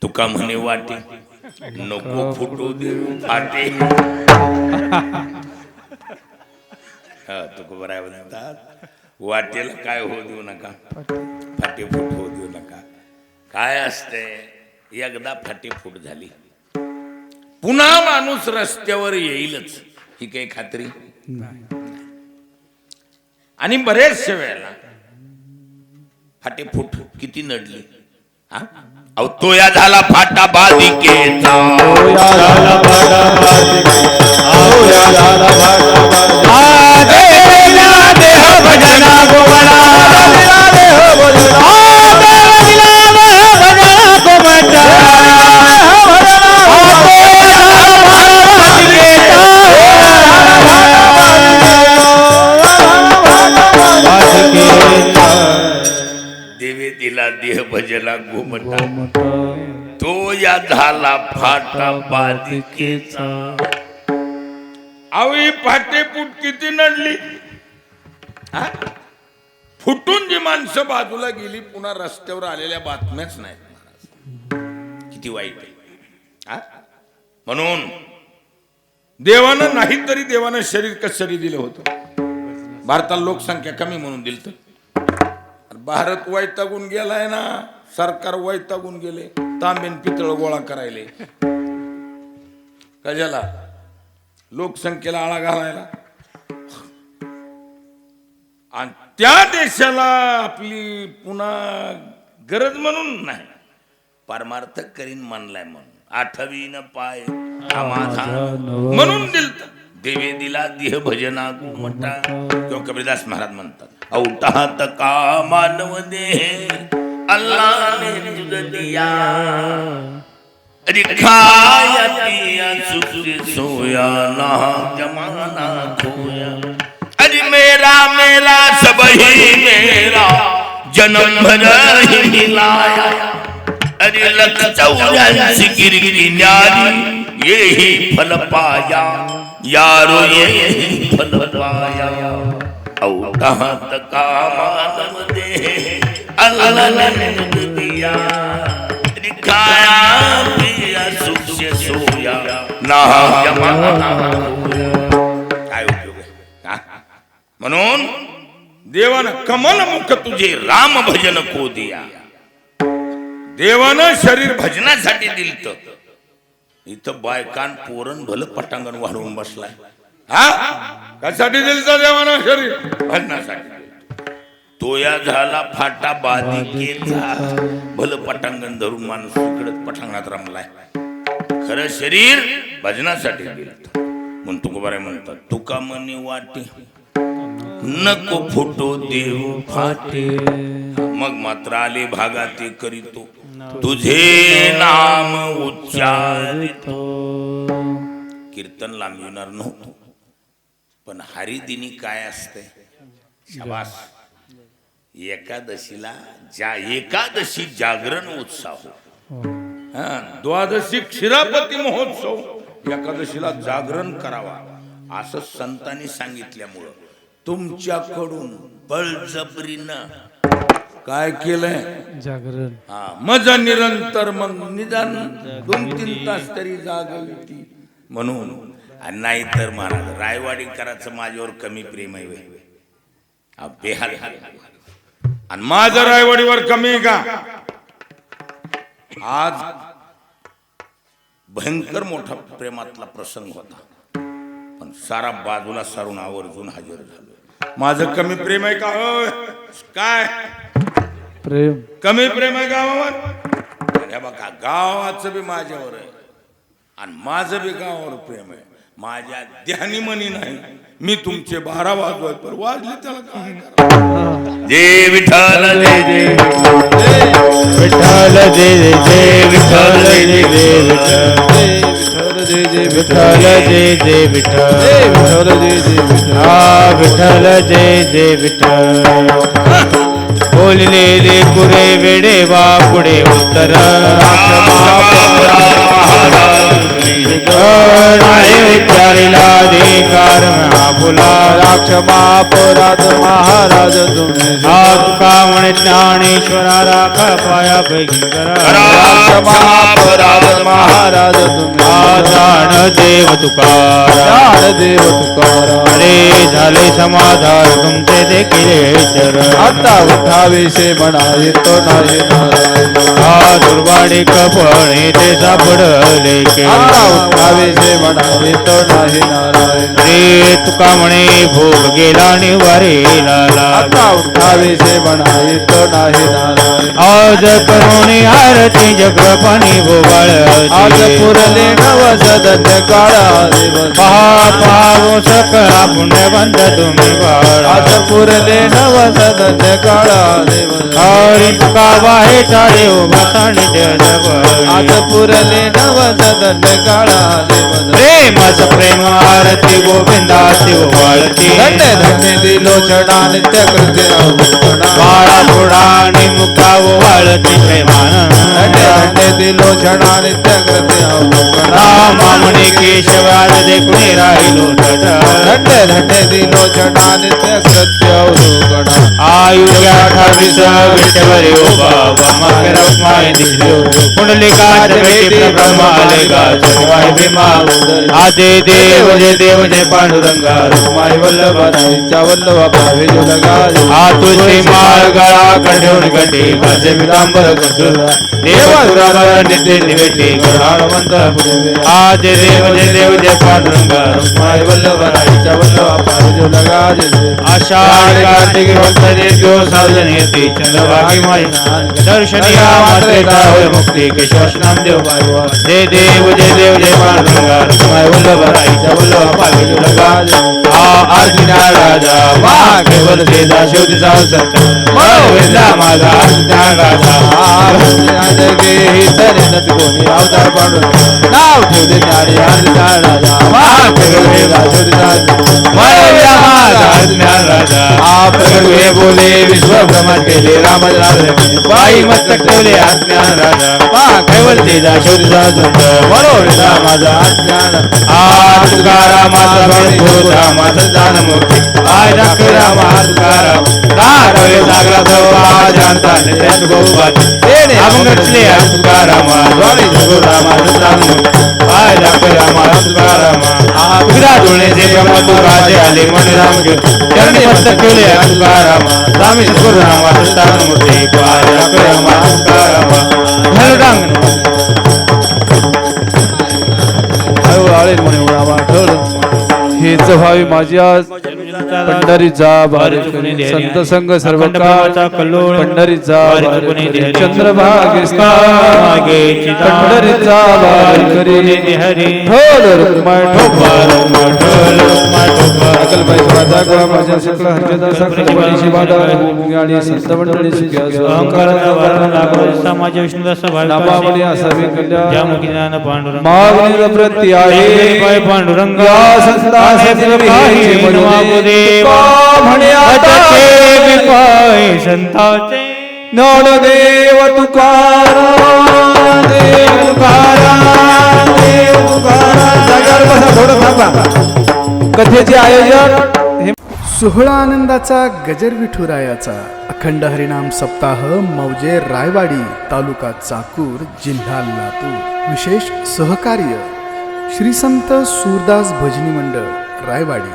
तुका म्हणे वाटे नको फुटू दे फाटे. तुका बरोबर म्हणतात वाटेला काय होऊ देऊ नका, फाटे फूट होऊ देऊ नका. काय असते एकदा फाटे फूट झाली पुन्हा माणूस रस्त्यावर येईलच ही काही खात्री. आणि बरेचशा वेळेला फाटे फूट किती नडली. अहो तोया झाला फाटा बालिकेचा, देवे दिला देह भजला गोमटा, तो या झाला फाटा बालिकेचा. अवी फाटेफूट किती नडली. फुटून जी माणसं बाजूला गेली पुन्हा रस्त्यावर आलेल्या बातम्याच नाहीत महाराज. किती वाईट आहे. म्हणून देवानं नाही तरी देवानं शरीर कसरी दिलं होतं. भारताला लोकसंख्या कमी म्हणून दिलं तर भारत वैतागून गेलाय ना, सरकार वैतागून गेले. तांबेन पितळ गोळा करायले कशाला. लोकसंख्येला आळा घालायला. आणि त्या देशाला आपली पुन्हा गरज म्हणून नाही, परमार्थ करीन म्हणलाय म्हणून. आठवीन पाय म्हणून दिलत. देवे दिला देह भजना घुमटा. किंवा कबीरदास महाराज म्हणतात, औटात का मानव देह अल्लाह ने तुझ दिया, अरे खाया पिया सुख से सोया ना जमाना खोया. अरे मेरा मेरा सब ही मेरा जन्म भर ही मिलाया. अरे लख 84 गिरगिरी न्यारी यही फल पाया, यारो यही फल पाया. औटात का मानव देह अल्लाह ने तुझ दिया, अरे खाया पिया सुख से सोया ना जमाना खोया. काय उपयोग आहे? म्हणून देवानं कमल मुख तुझे राम भजन को दिया. देवानं शरीर भजनासाठी दिलत. इथं बायकान पोरण भलं पटांगण वाढवून बसलाय. हा कशासाठी दिलत देवानं शरीर? भजनासाठी. तोया झाला फाटा बाधिकेचा, भलं पटांगण धरून माणूस इकडं पटांगणात रमलाय. खरं शरीर भजनासाठी दिलत. म्हणून तुकोबाराय म्हणतात, तुका मनी वाटे नको फोटो देव फाटे, मग मात्र आले भागाते करीतो तुझे नाम उच्चारितो. कीर्तन लांबविणार नव्हतो, पण हरिदिनी काय असते? शाबास. एकादशीला एकादशी जागरण उत्सव, द्वादशी क्षीरापती महोत्सव, एकादशीला जागरण करावा असं संतांनी सांगितल्यामुळं तुमच्याकडून बळजबरीनं काय केलंय? जागरण. हा मजा निरंतर. मग निदान 2-3 तास तरी जागवती म्हणून. आणि नाही तर महाराज रायवाडीकरांचं माझ्यावर कमी प्रेम आहे बेहाल. आणि माझं रायवाडीवर कमी आहे का? आज भयंकर मोठा प्रेमातला प्रसंग होता, पण सारा बाजूला सारून आवर्जून हजर झालो. माझं कमी प्रेम आहे का? काय प्रेम कमी प्रेम आहे गावावर? अरे बघा, गावाचं बी माझ्यावर आहे आणि माझं बी गावावर प्रेम आहे. माझ्या ध्यानी मनी नाही. मी तुमचे 12 वाजवाय पर वाजले त्याला काय करा. जय विठ्ठल जय जय विठ्ठल जय जय विठ्ठल जय जय विठ्ठल जय जय विठ्ठल जय जय विठ्ठल विठ्ठल जय जय विठ्ठल. हा विठ्ठल जय जय विठ्ठल. बोललेले पुरे वेडे वा पुढे उत्तर विचारिला अधिकार महापुला राक्ष महापराध महाराज तुम्ही. तुका म्हणे ज्ञानेश्वरा राखा पाया पैकी करा महापराध महाराज तुम्ही. जाण देव तुकारा देव तुकारा. अरे झाले समाधान तुमचे देखील चरण. आता उठावेशे म्हणाले तो नाही नारायण. हा दुर्वाडी कपळे ते सापडले के. उठावेशे म्हणाले तो नाही नारायण. रे तुका म्हणे भोग गेला निवारेला. आता उठावेशे म्हणाले तो नाही नारायण. आज करुणी आरती जगपाणी भोगाळ. आज पुरले नवस धन्य काळा दिवस. पहा पाहो सकळा पुण्यवंत तुम्ही बाळ. आज पुरले नवस धन्य काळा दिवस. हरी तुका वाहे टाळे उभासाणी जवळ. आज पुरले नवस धन्य काळा दिवस. प्रेमाच प्रेम आरती गोविंदाची ओवाळती. धन्य धन्य दिलो छडा नित्य कृत्य बाळा पुढाणी मुखा ओवाळती प्रेमान. धन्य धन्य दिलो छडा नित्य कृत्य रामामणी केशवाद देखुणी राहिलो तट. धन्य धन्य दिलो छडा नित्य कृत्य युग्या ठावीस विठ्ठवरी उभा वामागे रखमाय दिसलो कुंडलिकाच भेटी ब्रह्माले गा चरवाय भीमा आजे देव जय पांडुरंगा रखमाय वल्लभाचा वल्लभा भावे जगा तुझी माळ गळा कंठून गटी काचे पितांबर कसुर देवा दुराला नित्य निवेटी गढाळवंत आज देव जय पांडुरंगा रखमाय वल्लभाचा वल्लभा भावे जगा आषाढ कार्तिक भक्त देव सार्वजनिक चंद्रभागी माई दर्शनिया मात्रे होय मुक्ती केशव नाम देव जय देव जय पांडुरंगा रखमाय वल्लभाचा वल्लभा भावे जगा आरतीना राजा मा केवल तेजा शेवटीचा संत वेदा माझा आरतीना राजा गे हितनेत कोणी अवतार पांडुरंगा नाव ठेवले ज्ञानी आरतीना राजा मा केवल तेजा शेवटीचा वेदा माझा आरतीना राजा आप प्रगट बोले विश्व ब्रह्मांड केले रामचंद्र बाई मस्तक ठेवले आरतीना राजा मा केवल तेजा शेवटीचा संत वेदा माझा आरतीना तुकारामाचा भरपूर माझा दान मूर्ती आय दाखला तुकाराम रावे जागला सवा जानता नित्याच गोबात तेने अमंगटले तुकाराम स्वामी तुकारामाचा दान मूर्ती आय दाखला तुकाराम तुकरा डोळे जे ब्रह्म तुकाचे आले मन राम घेऊन चरणी मस्तक ठेवले तुकाराम स्वामी तुकारामाचा दान मूर्ती आय दाखला तुकाराम धनुडांगण आयो आळे म्हणे उडावा ठेवलं हेच व्हावी माझी आज पंढरीचा संत संग सर्व पंढरीचा चंद्रभागेचा पंढरीचा संत मंडळी समाज विष्णुदास प्रती आहे पांडुरंगा संताचे ज्ञानदेव तुकाराम देव तुकाराम देव तुकाराम जागेवर बसा थोडं थांबा कथेचे आयोजन सोहळा आनंदाचा गजर विठुरायाचा अखंड हरिनाम सप्ताह मौजे रायवाडी तालुका चाकूर जिल्हा लातूर विशेष सहकार्य श्री संत सूरदास भजनी मंडळ रायवाडी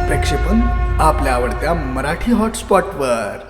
प्रक्षेपण आपल्या आवडत्या मराठी हॉटस्पॉटवर